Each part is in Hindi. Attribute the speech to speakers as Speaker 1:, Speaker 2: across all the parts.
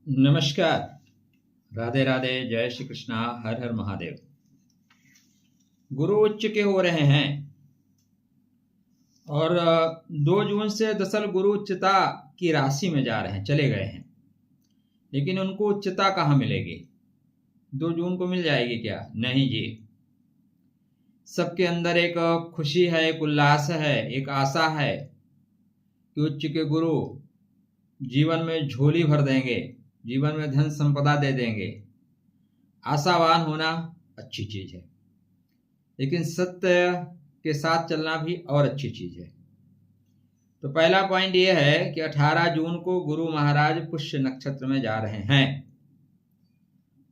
Speaker 1: नमस्कार। राधे राधे। जय श्री कृष्णा। हर हर महादेव। गुरु उच्च के हो रहे हैं और 2 जून से दरअसल गुरु उच्चता की राशि में जा रहे हैं, चले गए हैं। लेकिन उनको उच्चता कहाँ मिलेगी? 2 जून को मिल जाएगी क्या? नहीं जी। सबके अंदर एक खुशी है, एक उल्लास है, एक आशा है कि उच्च के गुरु जीवन में झोली भर देंगे, जीवन में धन संपदा दे देंगे। आशावान होना अच्छी चीज है, लेकिन सत्य के साथ चलना भी और अच्छी चीज है। तो पहला पॉइंट यह है कि 18 जून को गुरु महाराज पुष्य नक्षत्र में जा रहे हैं।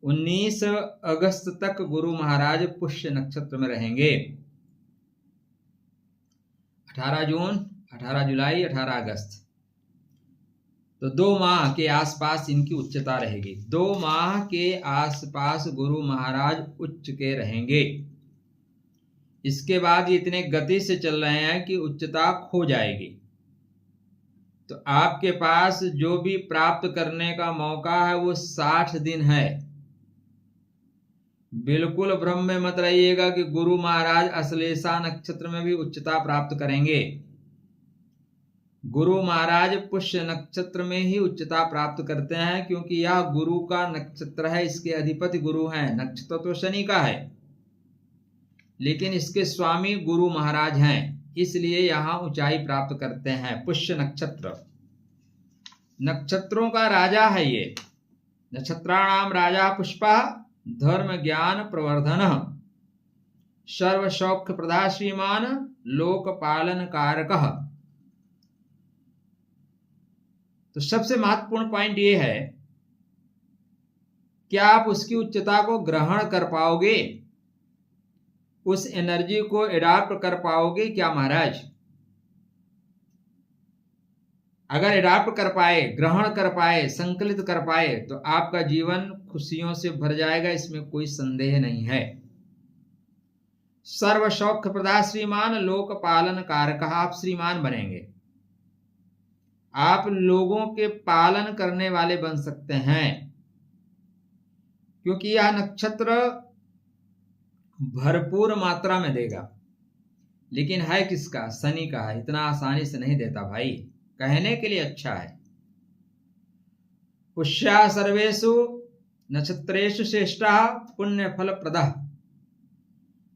Speaker 1: 19 अगस्त तक गुरु महाराज पुष्य नक्षत्र में रहेंगे। 18 जून, 18 जुलाई, 18 अगस्त, तो 2 माह के आसपास इनकी उच्चता रहेगी। 2 माह के आसपास गुरु महाराज उच्च के रहेंगे। इसके बाद ये इतने गति से चल रहे हैं कि उच्चता खो जाएगी। तो आपके पास जो भी प्राप्त करने का मौका है वो 60 दिन है। बिल्कुल भ्रम में मत रहिएगा कि गुरु महाराज अश्लेषा नक्षत्र में भी उच्चता प्राप्त करेंगे। गुरु महाराज पुष्य नक्षत्र में ही उच्चता प्राप्त करते हैं, क्योंकि यह गुरु का नक्षत्र है। इसके अधिपति गुरु हैं। नक्षत्र तो शनि का है, लेकिन इसके स्वामी गुरु महाराज हैं, इसलिए यहां ऊंचाई प्राप्त करते हैं। पुष्य नक्षत्र नक्षत्रों का राजा है। ये नक्षत्राणाम राजा पुष्पा धर्म ज्ञान प्रवर्धन सर्व सौख्य प्रदा श्रीमान लोक पालन कारकः। तो सबसे महत्वपूर्ण पॉइंट ये है कि आप उसकी उच्चता को ग्रहण कर पाओगे, उस एनर्जी को एडाप्ट कर पाओगे क्या महाराज? अगर एडाप्ट कर पाए, ग्रहण कर पाए, संकलित कर पाए, तो आपका जीवन खुशियों से भर जाएगा, इसमें कोई संदेह नहीं है। सर्व सौख्य प्रदा श्रीमान लोक पालन कारक, आप श्रीमान बनेंगे। आप लोगों के पालन करने वाले बन सकते हैं, क्योंकि यह नक्षत्र भरपूर मात्रा में देगा। लेकिन है किसका? शनि का है। इतना आसानी से नहीं देता भाई, कहने के लिए अच्छा है। पुष्या सर्वेषु नक्षत्रेषु श्रेष्ठः पुण्य फल प्रदः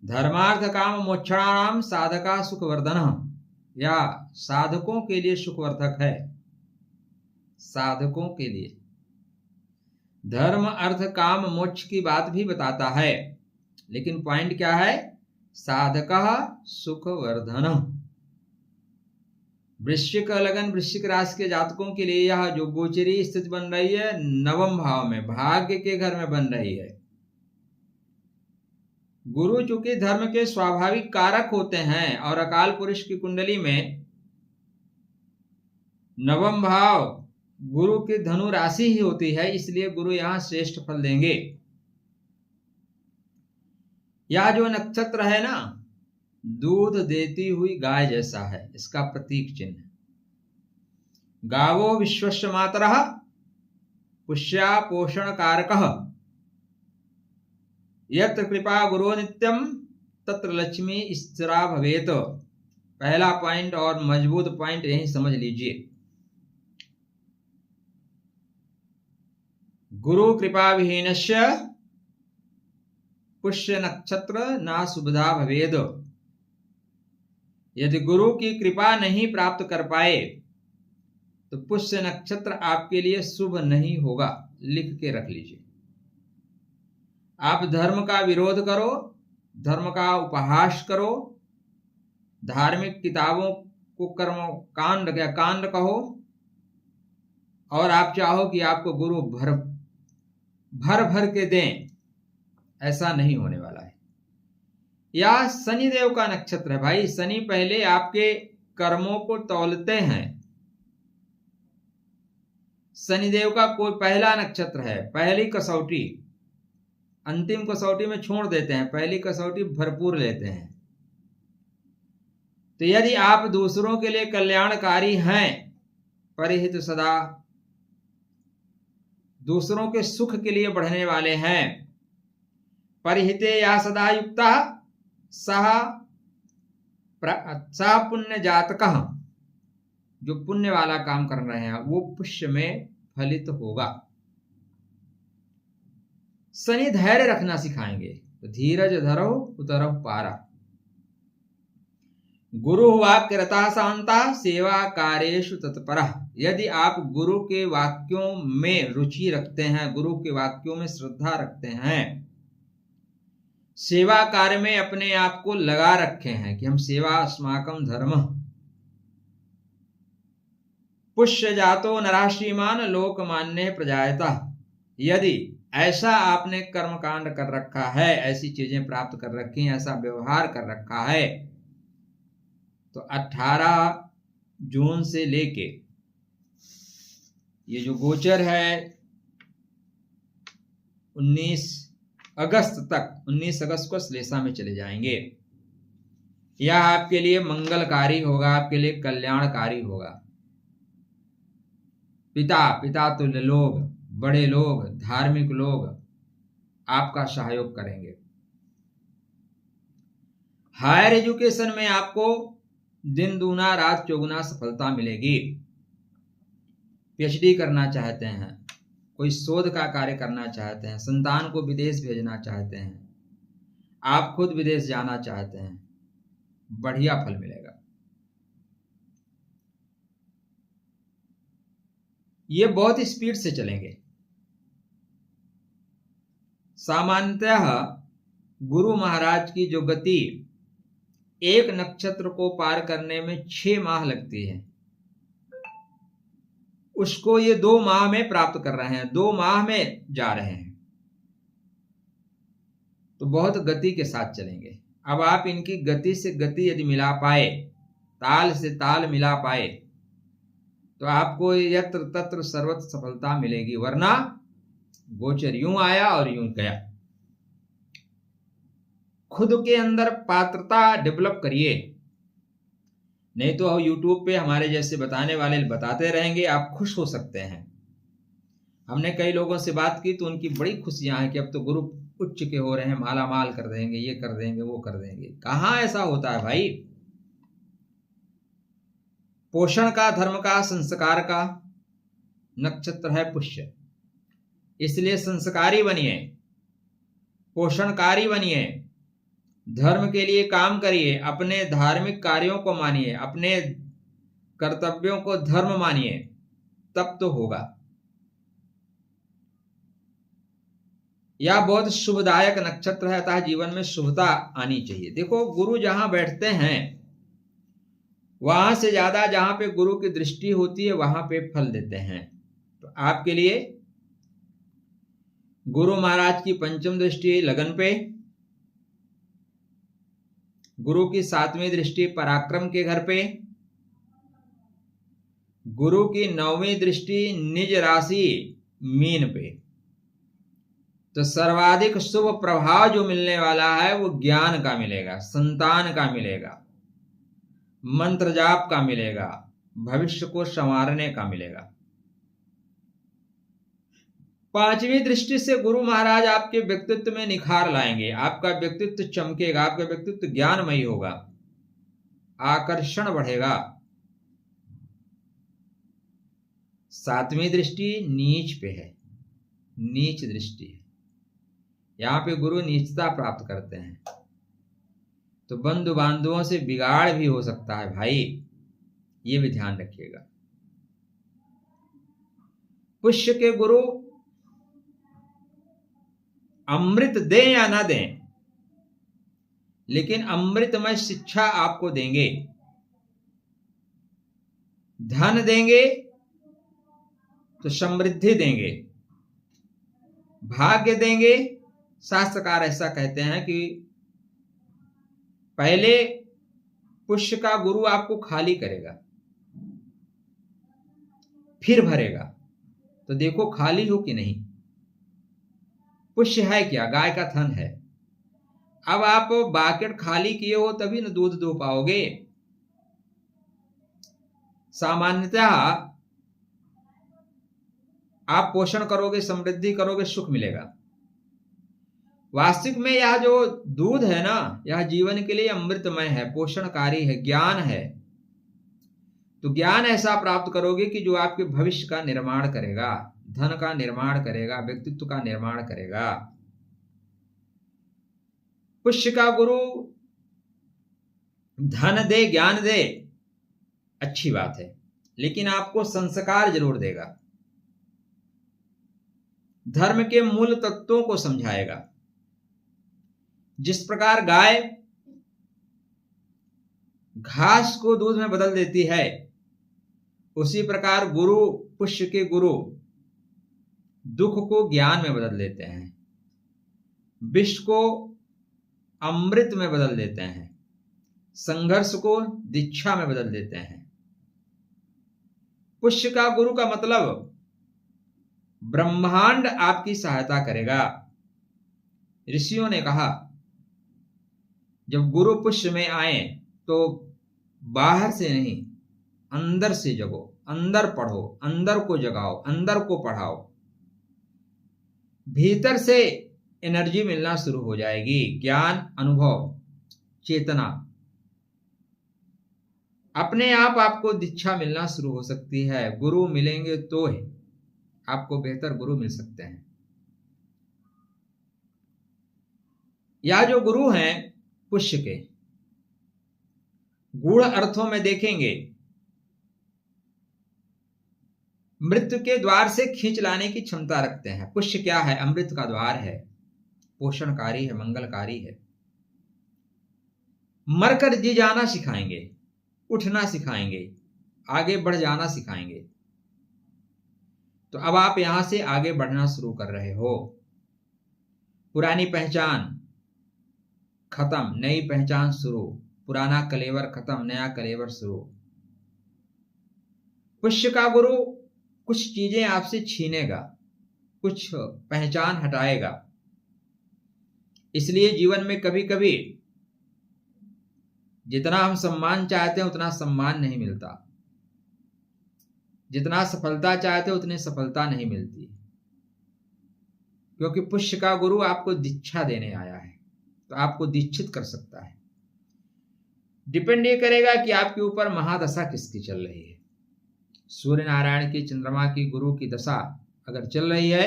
Speaker 1: धर्मार्थ काम मोक्षाणाम साधका सुखवर्धन। या साधकों के लिए सुखवर्धक है। साधकों के लिए धर्म अर्थ काम मोक्ष की बात भी बताता है, लेकिन पॉइंट क्या है? साधकः सुखवर्धन। वृश्चिक लगन, वृश्चिक राशि के जातकों के लिए यह जो गोचरी स्थिति बन रही है 9वें भाव में, भाग्य के घर में बन रही है। गुरु चूंकि धर्म के स्वाभाविक कारक होते हैं और अकाल पुरुष की कुंडली में 9वां भाव गुरु की धनु राशि ही होती है, इसलिए गुरु यहां श्रेष्ठ फल देंगे। यह जो नक्षत्र है ना, दूध देती हुई गाय जैसा है, इसका प्रतीक चिन्ह। गावो विश्वस्य मातरः पुष्या पोषण कारकः यत्र कृपा गुरो नित्यम तत्र लक्ष्मी स्थिरा भवेत। पहला पॉइंट और मजबूत पॉइंट यही समझ लीजिए। गुरु कृपा विहीनस्य पुष्य नक्षत्र ना शुभदा भवेद। यदि गुरु की कृपा नहीं प्राप्त कर पाए तो पुष्य नक्षत्र आपके लिए शुभ नहीं होगा। लिख के रख लीजिए। आप धर्म का विरोध करो, धर्म का उपहास करो, धार्मिक किताबों को कर्म कांड या कांड कहो, और आप चाहो कि आपको गुरु भर भर के दें, ऐसा नहीं होने वाला है। यह शनिदेव का नक्षत्र है भाई। शनि पहले आपके कर्मों को तौलते हैं। शनिदेव का कोई पहला नक्षत्र है, पहली कसौटी। अंतिम कसौटी में छोड़ देते हैं, पहली कसौटी भरपूर लेते हैं। तो यदि आप दूसरों के लिए कल्याणकारी हैं, परिहित सदा दूसरों के सुख के लिए बढ़ने वाले हैं। परिहिते या सदा युक्ता सह पुण्य जातकः, जो पुण्य वाला काम कर रहे हैं वो पुष्य में फलित होगा। शनि धैर्य रखना सिखाएंगे, तो धीरज धरो उतरह पारा। गुरु वाक्यरता शांता सेवा कार्येषु तत्परः, यदि आप गुरु के वाक्यों में रुचि रखते हैं, गुरु के वाक्यों में श्रद्धा रखते हैं, सेवा कार्य में अपने आप को लगा रखे हैं कि हम सेवा अस्माकं धर्म। पुष्य जातो नरः श्रीमान लोकमान्य प्रजायता, यदि ऐसा आपने कर्मकांड कर रखा है, ऐसी चीजें प्राप्त कर रखी हैं, ऐसा व्यवहार कर रखा है, तो 18 जून से लेके ये जो गोचर है 19 अगस्त तक, 19 अगस्त को श्लेषा में चले जाएंगे। यह आपके लिए मंगलकारी होगा, आपके लिए कल्याणकारी होगा। पिता तुल्य लोग, बड़े लोग, धार्मिक लोग आपका सहयोग करेंगे। हायर एजुकेशन में आपको दिन दूना रात चौगुना सफलता मिलेगी। पीएचडी करना चाहते हैं, कोई शोध का कार्य करना चाहते हैं, संतान को विदेश भेजना चाहते हैं, आप खुद विदेश जाना चाहते हैं, बढ़िया फल मिलेगा। ये बहुत स्पीड से चलेंगे। सामान्यतः गुरु महाराज की जो गति एक नक्षत्र को पार करने में 6 माह लगती है, उसको ये 2 माह में प्राप्त कर रहे हैं, 2 माह में जा रहे हैं, तो बहुत गति के साथ चलेंगे। अब आप इनकी गति से गति यदि मिला पाए, ताल से ताल मिला पाए, तो आपको यत्र तत्र सर्वत्र सफलता मिलेगी, वरना गोचर यूं आया और यूं गया। खुद के अंदर पात्रता डेवलप करिए, नहीं तो यूट्यूब पे हमारे जैसे बताने वाले बताते रहेंगे, आप खुश हो सकते हैं। हमने कई लोगों से बात की तो उनकी बड़ी खुशियां हैं कि अब तो गुरु उच्च के हो रहे हैं, माला माल कर देंगे, ये कर देंगे, वो कर देंगे। कहाँ ऐसा होता है भाई? पोषण का, धर्म का, संस्कार का नक्षत्र है पुष्य, इसलिए संस्कारी बनिए, पोषणकारी बनिए, धर्म के लिए काम करिए, अपने धार्मिक कार्यों को मानिए, अपने कर्तव्यों को धर्म मानिए, तब तो होगा। यह बहुत शुभदायक नक्षत्र है, अतः जीवन में शुभता आनी चाहिए। देखो, गुरु जहां बैठते हैं वहां से ज्यादा जहां पे गुरु की दृष्टि होती है वहां पे फल देते हैं। तो आपके लिए गुरु महाराज की पंचम दृष्टि लगन पे, गुरु की 7वीं दृष्टि पराक्रम के घर पे, गुरु की 9वीं दृष्टि निज राशि मीन पे, तो सर्वाधिक शुभ प्रभाव जो मिलने वाला है वो ज्ञान का मिलेगा, संतान का मिलेगा, मंत्र जाप का मिलेगा, भविष्य को संवारने का मिलेगा। 5वीं दृष्टि से गुरु महाराज आपके व्यक्तित्व में निखार लाएंगे, आपका व्यक्तित्व चमकेगा, आपका व्यक्तित्व ज्ञानमयी होगा, आकर्षण बढ़ेगा। 7वीं दृष्टि नीच पे है, नीच दृष्टि है, यहां पे गुरु नीचता प्राप्त करते हैं, तो बंधु बांधवों से बिगाड़ भी हो सकता है भाई, ये भी ध्यान रखिएगा। पुष्य के गुरु अमृत दें या ना दें, लेकिन अमृतमय शिक्षा आपको देंगे, धन देंगे तो समृद्धि देंगे, भाग्य देंगे। शास्त्रकार ऐसा कहते हैं कि पहले पुष्य का गुरु आपको खाली करेगा, फिर भरेगा, तो देखो खाली हो कि नहीं। पुष्य है क्या? गाय का थन है। अब आप बाकेट खाली किए हो तभी न दूध दो पाओगे। सामान्यतः आप पोषण करोगे, समृद्धि करोगे, सुख मिलेगा। वास्तविक में यह जो दूध है ना, यह जीवन के लिए अमृतमय है, पोषणकारी है, ज्ञान है। तो ज्ञान ऐसा प्राप्त करोगे कि जो आपके भविष्य का निर्माण करेगा, धन का निर्माण करेगा, व्यक्तित्व का निर्माण करेगा। पुष्य का गुरु धन दे, ज्ञान दे, अच्छी बात है, लेकिन आपको संस्कार जरूर देगा, धर्म के मूल तत्वों को समझाएगा। जिस प्रकार गाय घास को दूध में बदल देती है, उसी प्रकार गुरु, पुष्य के गुरु दुख को ज्ञान में बदल देते हैं, विष को अमृत में बदल देते हैं, संघर्ष को दीक्षा में बदल देते हैं। पुष्य का गुरु का मतलब ब्रह्मांड आपकी सहायता करेगा। ऋषियों ने कहा जब गुरु पुष्य में आए तो बाहर से नहीं, अंदर से जगो, अंदर पढ़ो, अंदर को जगाओ, अंदर को पढ़ाओ। भीतर से एनर्जी मिलना शुरू हो जाएगी, ज्ञान, अनुभव, चेतना, अपने आप आपको दीक्षा मिलना शुरू हो सकती है। गुरु मिलेंगे तो ही आपको बेहतर गुरु मिल सकते हैं। या जो गुरु हैं पुष्य के, गूढ़ अर्थों में देखेंगे, मृत्यु के द्वार से खींच लाने की क्षमता रखते हैं। पुष्य क्या है? अमृत का द्वार है, पोषणकारी है, मंगलकारी है। मरकर जी जाना सिखाएंगे, उठना सिखाएंगे, आगे बढ़ जाना सिखाएंगे। तो अब आप यहां से आगे बढ़ना शुरू कर रहे हो। पुरानी पहचान खत्म, नई पहचान शुरू, पुराना कलेवर खत्म, नया कलेवर शुरू। पुष्य का गुरु कुछ चीजें आपसे छीनेगा, कुछ पहचान हटाएगा। इसलिए जीवन में कभी कभी जितना हम सम्मान चाहते हैं उतना सम्मान नहीं मिलता, जितना सफलता चाहते हैं उतनी सफलता नहीं मिलती, क्योंकि पुष्य का गुरु आपको दीक्षा देने आया है, तो आपको दीक्षित कर सकता है। डिपेंड ये करेगा कि आपके ऊपर महादशा किसकी चल रही है। सूर्य नारायण की, चंद्रमा की, गुरु की दशा अगर चल रही है,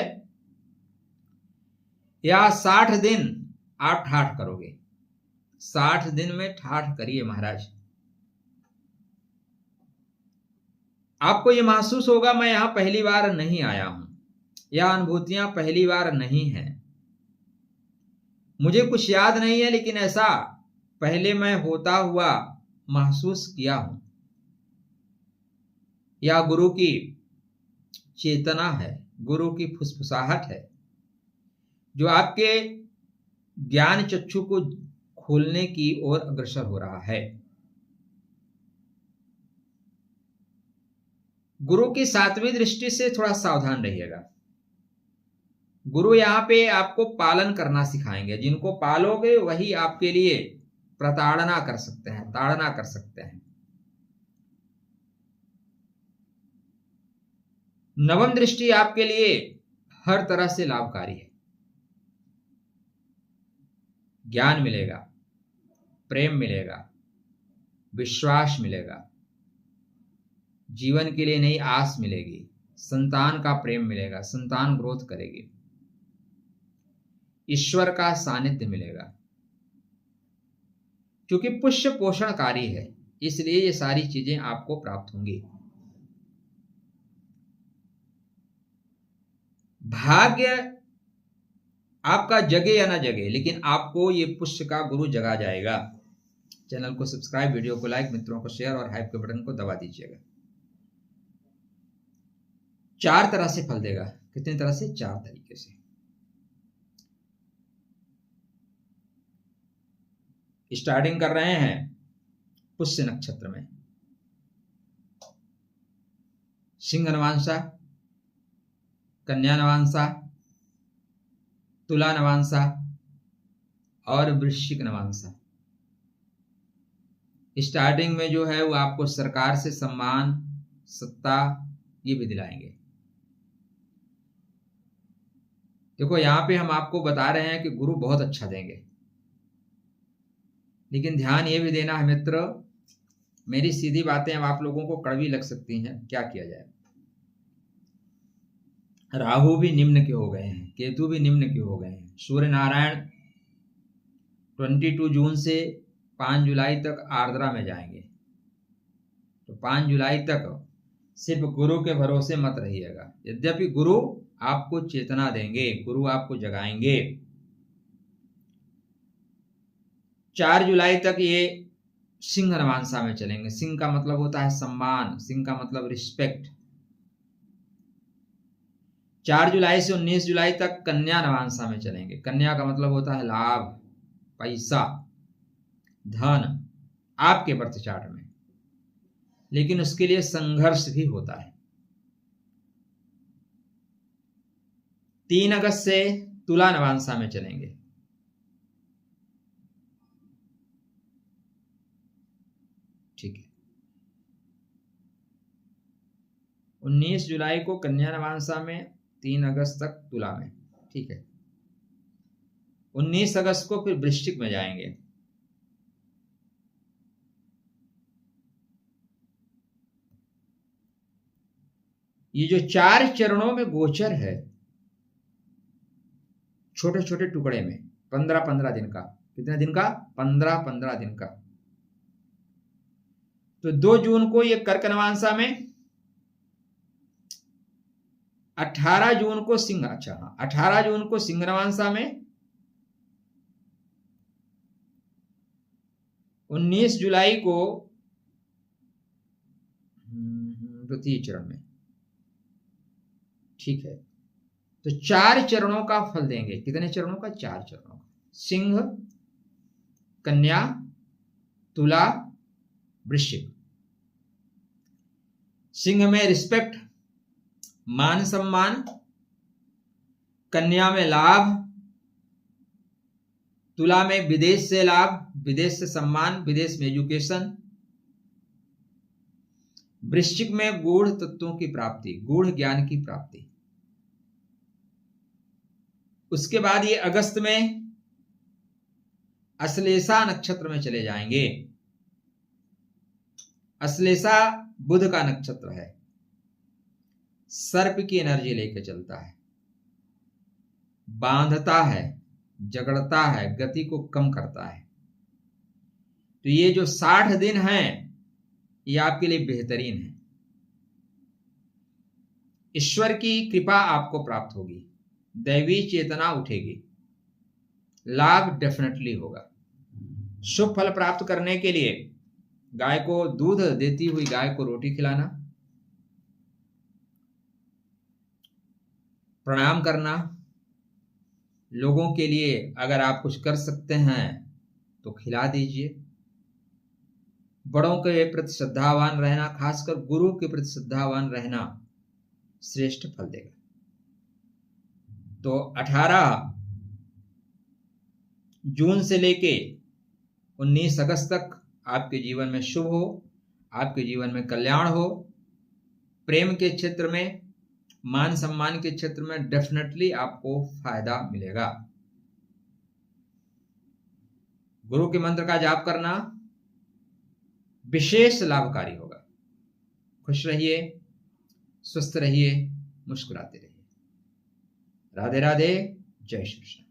Speaker 1: या 60 दिन आप ठाठ करोगे, 60 दिन में ठाठ करिए महाराज। आपको यह महसूस होगा मैं यहां पहली बार नहीं आया हूं, यह अनुभूतियां पहली बार नहीं है, मुझे कुछ याद नहीं है, लेकिन ऐसा पहले मैं होता हुआ महसूस किया हूं। या गुरु की चेतना है, गुरु की फुसफुसाहट है, जो आपके ज्ञान चक्षु को खोलने की ओर अग्रसर हो रहा है। गुरु की 7वीं दृष्टि से थोड़ा सावधान रहिएगा। गुरु यहां पे आपको पालन करना सिखाएंगे। जिनको पालोगे वही आपके लिए प्रताड़ना कर सकते हैं, ताड़ना कर सकते हैं। नवम दृष्टि आपके लिए हर तरह से लाभकारी है। ज्ञान मिलेगा, प्रेम मिलेगा, विश्वास मिलेगा, जीवन के लिए नई आस मिलेगी, संतान का प्रेम मिलेगा, संतान ग्रोथ करेगी, ईश्वर का सानिध्य मिलेगा। क्योंकि पुष्य पोषणकारी है, इसलिए ये सारी चीजें आपको प्राप्त होंगी। भाग्य आपका जगे या ना जगे, लेकिन आपको ये पुष्य का गुरु जगा जाएगा। चैनल को सब्सक्राइब, वीडियो को लाइक, मित्रों को शेयर और हाइप के बटन को दबा दीजिएगा। 4 तरह से फल देगा। कितनी तरह से? 4 तरीके से। स्टार्टिंग कर रहे हैं पुष्य नक्षत्र में। सिंह नवांशा, कन्या नवांशा, तुला नवांशा और वृश्चिक नवांशा। स्टार्टिंग में जो है वो आपको सरकार से सम्मान, सत्ता ये भी दिलाएंगे। देखो यहाँ पे हम आपको बता रहे हैं कि गुरु बहुत अच्छा देंगे, लेकिन ध्यान ये भी देना है मित्र, मेरी सीधी बातें अब आप लोगों को कड़वी लग सकती हैं, क्या किया जाए। राहु भी निम्न के हो गए हैं, केतु भी निम्न के हो गए हैं। सूर्य नारायण 22 जून से 5 जुलाई तक आर्द्रा में जाएंगे, तो 5 जुलाई तक सिर्फ गुरु के भरोसे मत रहिएगा। यद्यपि गुरु आपको चेतना देंगे, गुरु आपको जगाएंगे। 4 जुलाई तक ये सिंह नवांशा में चलेंगे। सिंह का मतलब होता है सम्मान, सिंह का मतलब रिस्पेक्ट। 4 जुलाई से 19 जुलाई तक कन्या नवांशा में चलेंगे। कन्या का मतलब होता है लाभ, पैसा, धन आपके बर्थ चार्ट में, लेकिन उसके लिए संघर्ष भी होता है। 3 अगस्त से तुला नवांशा में चलेंगे। ठीक है, 19 जुलाई को कन्या नवांशा में, 3 अगस्त तक तुला में। ठीक है, 19 अगस्त को फिर वृश्चिक में जाएंगे। ये जो 4 चरणों में गोचर है, छोटे छोटे टुकड़े में, 15-15 दिन का। कितने दिन का? 15-15 दिन का। तो 2 जून को ये कर्क नवांशा में, 18 जून को सिंह, अच्छा हाँ, 18 जून को सिंह नवांशा में, 19 जुलाई को द्वितीय चरण में। ठीक है, तो 4 चरणों का फल देंगे। कितने चरणों का? 4 चरणों का। सिंह, कन्या, तुला, वृश्चिक। सिंह में रिस्पेक्ट, मान सम्मान, कन्या में लाभ, तुला में विदेश से लाभ, विदेश से सम्मान, विदेश में एजुकेशन, वृश्चिक में गूढ़ तत्वों की प्राप्ति, गूढ़ ज्ञान की प्राप्ति। उसके बाद ये अगस्त में अश्लेषा नक्षत्र में चले जाएंगे। अश्लेषा बुध का नक्षत्र है, सर्प की एनर्जी लेके चलता है, बांधता है, जगड़ता है, गति को कम करता है। तो ये जो 60 दिन हैं, ये आपके लिए बेहतरीन है। ईश्वर की कृपा आपको प्राप्त होगी, दैवी चेतना उठेगी, लाभ डेफिनेटली होगा। शुभ फल प्राप्त करने के लिए गाय को, दूध देती हुई गाय को रोटी खिलाना, प्रणाम करना, लोगों के लिए अगर आप कुछ कर सकते हैं तो खिला दीजिए। बड़ों के प्रति श्रद्धावान रहना, खासकर गुरु के प्रति श्रद्धावान रहना श्रेष्ठ फल देगा। तो 18 जून से लेके 19 अगस्त तक आपके जीवन में शुभ हो, आपके जीवन में कल्याण हो। प्रेम के क्षेत्र में, मान सम्मान के क्षेत्र में डेफिनेटली आपको फायदा मिलेगा। गुरु के मंत्र का जाप करना विशेष लाभकारी होगा। खुश रहिए, स्वस्थ रहिए, मुस्कुराते रहिए। राधे राधे, जय श्री कृष्ण।